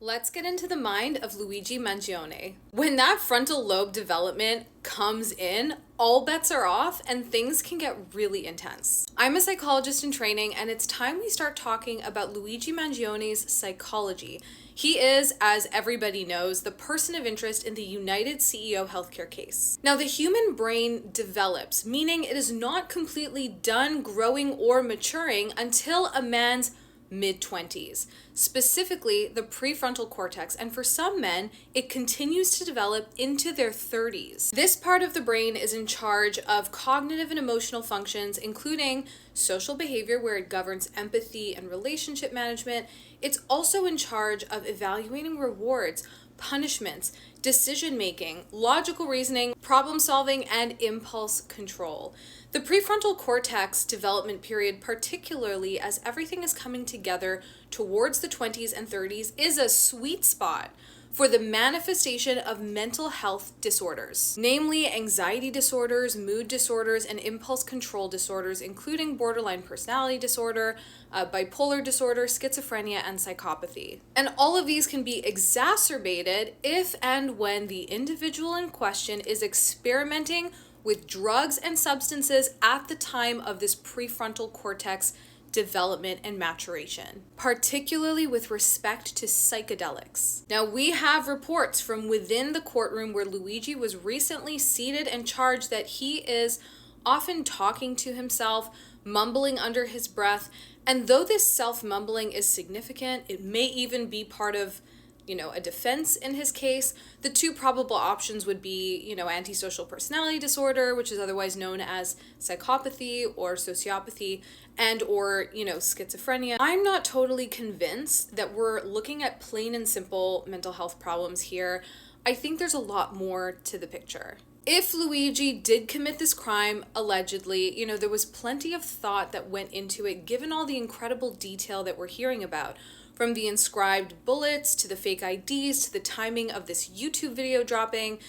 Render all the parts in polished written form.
Let's get into the mind of Luigi Mangione. When that frontal lobe development comes in, all bets are off and things can get really intense. I'm a psychologist in training, and it's time we start talking about Luigi Mangione's psychology. He is, as everybody knows, the person of interest in the United CEO healthcare case. Now, the human brain develops, meaning it is not completely done growing or maturing until a man's mid-20s, specifically the prefrontal cortex, and for some men, it continues to develop into their 30s. This part of the brain is in charge of cognitive and emotional functions, including social behavior, where it governs empathy and relationship management. It's also in charge of evaluating rewards, punishments, decision-making, logical reasoning, problem-solving, and impulse control. The prefrontal cortex development period, particularly as everything is coming together towards the 20s and 30s, is a sweet spot for the manifestation of mental health disorders, namely anxiety disorders, mood disorders, and impulse control disorders, including borderline personality disorder, bipolar disorder, schizophrenia, and psychopathy. And all of these can be exacerbated if and when the individual in question is experimenting with drugs and substances at the time of this prefrontal cortex development and maturation, particularly with respect to psychedelics. Now, we have reports from within the courtroom where Luigi was recently seated and charged that he is often talking to himself, mumbling under his breath, and though this self-mumbling is significant, it may even be part of a defense in his case. The two probable options would be, antisocial personality disorder, which is otherwise known as psychopathy or sociopathy, and or, schizophrenia. I'm not totally convinced that we're looking at plain and simple mental health problems here. I think there's a lot more to the picture. If Luigi did commit this crime, allegedly, there was plenty of thought that went into it, given all the incredible detail that we're hearing about. From the inscribed bullets, to the fake IDs, to the timing of this YouTube video dropping.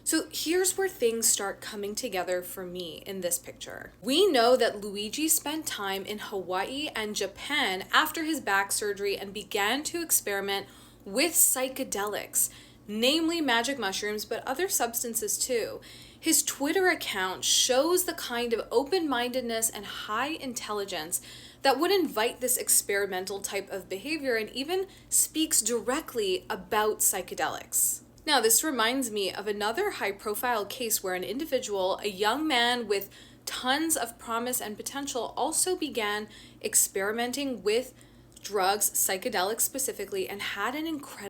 So here's where things start coming together for me in this picture. We know that Luigi spent time in Hawaii and Japan after his back surgery and began to experiment with psychedelics, namely magic mushrooms, but other substances too. His Twitter account shows the kind of open-mindedness and high intelligence that would invite this experimental type of behavior, and even speaks directly about psychedelics. Now, this reminds me of another high-profile case where an individual, a young man with tons of promise and potential, also began experimenting with drugs, psychedelics specifically, and had an incredible